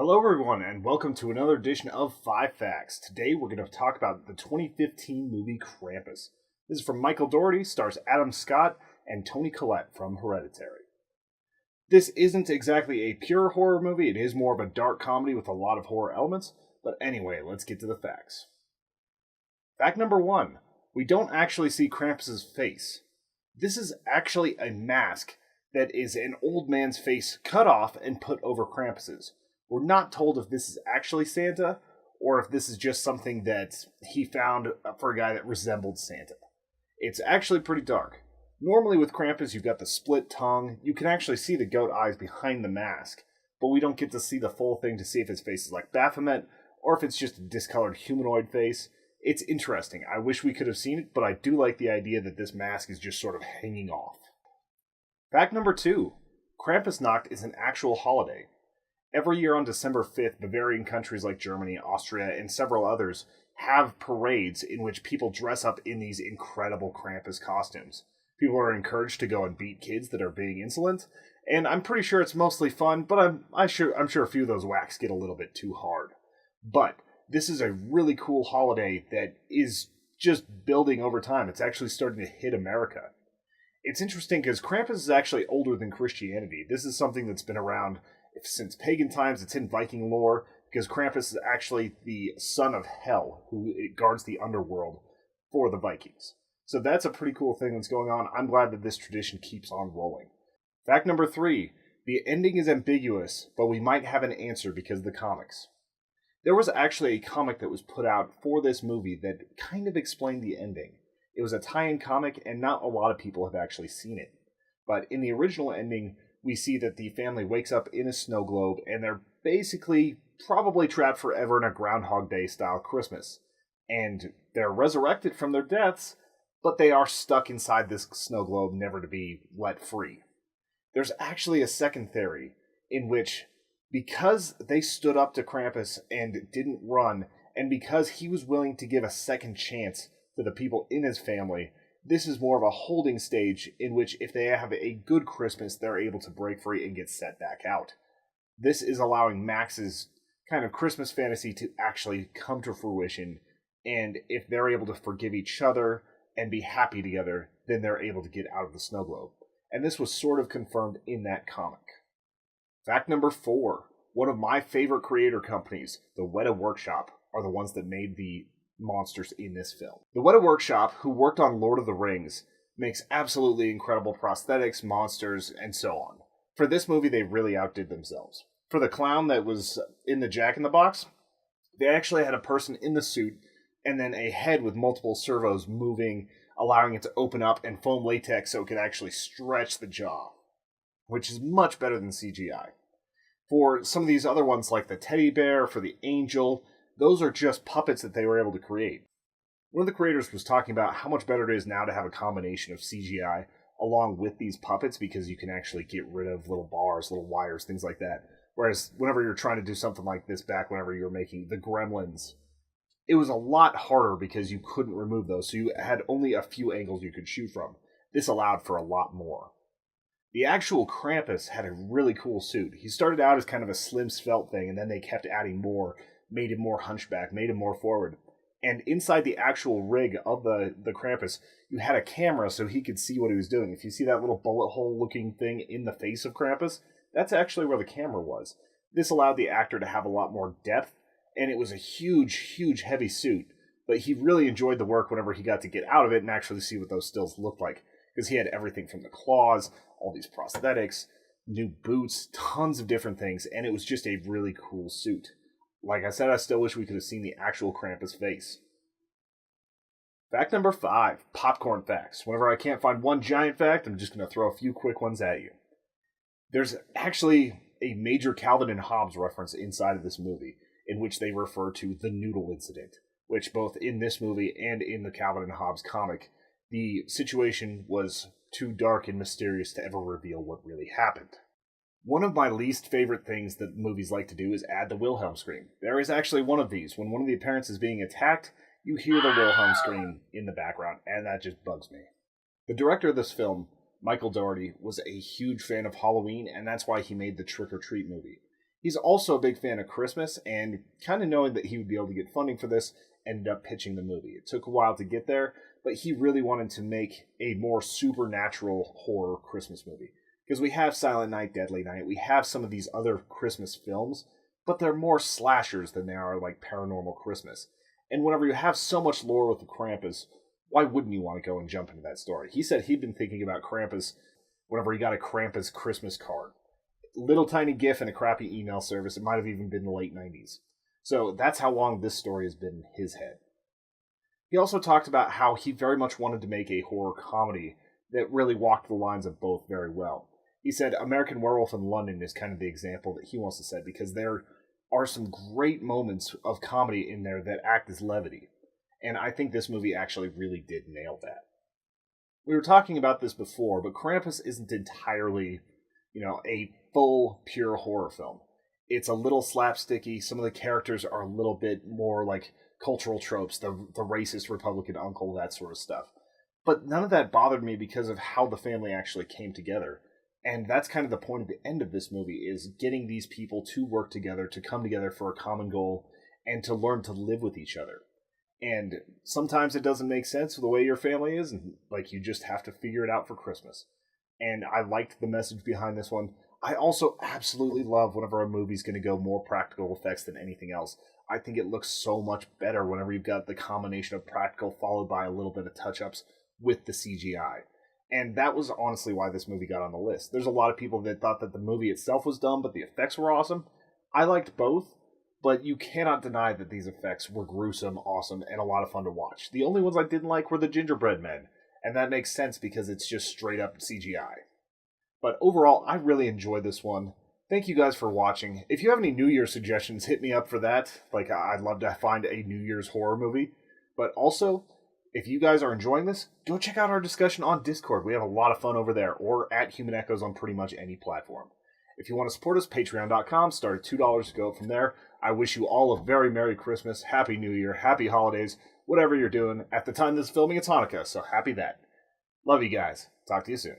Hello, everyone, and welcome to another edition of 5 Facts. Today, we're going to talk about the 2015 movie Krampus. This is from Michael Dougherty, stars Adam Scott and Toni Collette from Hereditary. This isn't exactly a pure horror movie, it is more of a dark comedy with a lot of horror elements, but anyway, let's get to the facts. Fact number 1. We don't actually see Krampus's face. This is actually a mask that is an old man's face cut off and put over Krampus's. We're not told if this is actually Santa or if this is just something that he found for a guy that resembled Santa. It's actually pretty dark. Normally with Krampus, you've got the split tongue. You can actually see the goat eyes behind the mask, but we don't get to see the full thing to see if his face is like Baphomet or if it's just a discolored humanoid face. It's interesting. I wish we could have seen it, but I do like the idea that this mask is just sort of hanging off. Fact number 2. Krampusnacht is an actual holiday. Every year on December 5th, Bavarian countries like Germany, Austria, and several others have parades in which people dress up in these incredible Krampus costumes. People are encouraged to go and beat kids that are being insolent, and I'm pretty sure it's mostly fun, but I'm sure a few of those whacks get a little bit too hard. But this is a really cool holiday that is just building over time. It's actually starting to hit America. It's interesting because Krampus is actually older than Christianity. This is something that's been around since pagan times. It's in Viking lore because Krampus is actually the son of Hel, who guards the underworld for the Vikings. So that's a pretty cool thing that's going on. I'm glad that this tradition keeps on rolling. Fact number 3. The ending is ambiguous, but we might have an answer because of the comics. There was actually a comic that was put out for this movie that kind of explained the ending. It was a tie-in comic, and not a lot of people have actually seen it. But in the original ending, we see that the family wakes up in a snow globe, and they're basically probably trapped forever in a Groundhog Day style Christmas. And they're resurrected from their deaths, but they are stuck inside this snow globe, never to be let free. There's actually a second theory in which, because they stood up to Krampus and didn't run, and because he was willing to give a second chance to the people in his family, this is more of a holding stage in which if they have a good Christmas, they're able to break free and get set back out. This is allowing Max's kind of Christmas fantasy to actually come to fruition, and if they're able to forgive each other and be happy together, then they're able to get out of the snow globe. And this was sort of confirmed in that comic. Fact number 4. One of my favorite creator companies, the Weta Workshop, are the ones that made the monsters in this film. The Weta Workshop, who worked on Lord of the Rings, makes absolutely incredible prosthetics, monsters, and so on. For this movie, they really outdid themselves. For the clown that was in the Jack-in-the-Box, they actually had a person in the suit and then a head with multiple servos moving, allowing it to open up and foam latex so it could actually stretch the jaw, which is much better than CGI. For some of these other ones, like the teddy bear, for the angel, those are just puppets that they were able to create. One of the creators was talking about how much better it is now to have a combination of CGI along with these puppets because you can actually get rid of little bars, little wires, things like that. Whereas whenever you're trying to do something like this back whenever you were making the Gremlins, it was a lot harder because you couldn't remove those, so you had only a few angles you could shoot from. This allowed for a lot more. The actual Krampus had a really cool suit. He started out as kind of a slim, svelte thing, and then they kept adding more, made him more hunchback, made him more forward. And inside the actual rig of the Krampus, you had a camera so he could see what he was doing. If you see that little bullet hole looking thing in the face of Krampus, that's actually where the camera was. This allowed the actor to have a lot more depth, and it was a huge, huge, heavy suit. But he really enjoyed the work whenever he got to get out of it and actually see what those stills looked like. Because he had everything from the claws, all these prosthetics, new boots, tons of different things, and it was just a really cool suit. Like I said, I still wish we could have seen the actual Krampus face. Fact number 5, popcorn facts. Whenever I can't find one giant fact, I'm just going to throw a few quick ones at you. There's actually a major Calvin and Hobbes reference inside of this movie, in which they refer to the noodle incident, which both in this movie and in the Calvin and Hobbes comic, the situation was too dark and mysterious to ever reveal what really happened. One of my least favorite things that movies like to do is add the Wilhelm Scream. There is actually one of these. When one of the parents is being attacked, you hear the Wilhelm Scream in the background, and that just bugs me. The director of this film, Michael Dougherty, was a huge fan of Halloween, and that's why he made the Trick or Treat movie. He's also a big fan of Christmas, and kind of knowing that he would be able to get funding for this, ended up pitching the movie. It took a while to get there, but he really wanted to make a more supernatural horror Christmas movie. Because we have Silent Night, Deadly Night, we have some of these other Christmas films, but they're more slashers than they are like Paranormal Christmas. And whenever you have so much lore with the Krampus, why wouldn't you want to go and jump into that story? He said he'd been thinking about Krampus whenever he got a Krampus Christmas card. Little tiny GIF and a crappy email service. It might have even been the late 90s. So that's how long this story has been in his head. He also talked about how he very much wanted to make a horror comedy that really walked the lines of both very well. He said American Werewolf in London is kind of the example that he wants to set, because there are some great moments of comedy in there that act as levity. And I think this movie actually really did nail that. We were talking about this before, but Krampus isn't entirely, a full, pure horror film. It's a little slapsticky. Some of the characters are a little bit more like cultural tropes, the racist Republican uncle, that sort of stuff. But none of that bothered me because of how the family actually came together. And that's kind of the point of the end of this movie, is getting these people to work together, to come together for a common goal, and to learn to live with each other. And sometimes it doesn't make sense the way your family is, and you just have to figure it out for Christmas. And I liked the message behind this one. I also absolutely love whenever a movie's going to go more practical effects than anything else. I think it looks so much better whenever you've got the combination of practical followed by a little bit of touch-ups with the CGI. And that was honestly why this movie got on the list. There's a lot of people that thought that the movie itself was dumb, but the effects were awesome. I liked both, but you cannot deny that these effects were gruesome, awesome, and a lot of fun to watch. The only ones I didn't like were the gingerbread men, and that makes sense because it's just straight up CGI. But overall, I really enjoyed this one. Thank you guys for watching. If you have any New Year's suggestions, hit me up for that. I'd love to find a New Year's horror movie. But also, if you guys are enjoying this, go check out our discussion on Discord. We have a lot of fun over there, or at Human Echoes on pretty much any platform. If you want to support us, patreon.com. Start at $2 to go from there. I wish you all a very Merry Christmas, Happy New Year, Happy Holidays, whatever you're doing. At the time this is filming, it's Hanukkah, so happy that. Love you guys. Talk to you soon.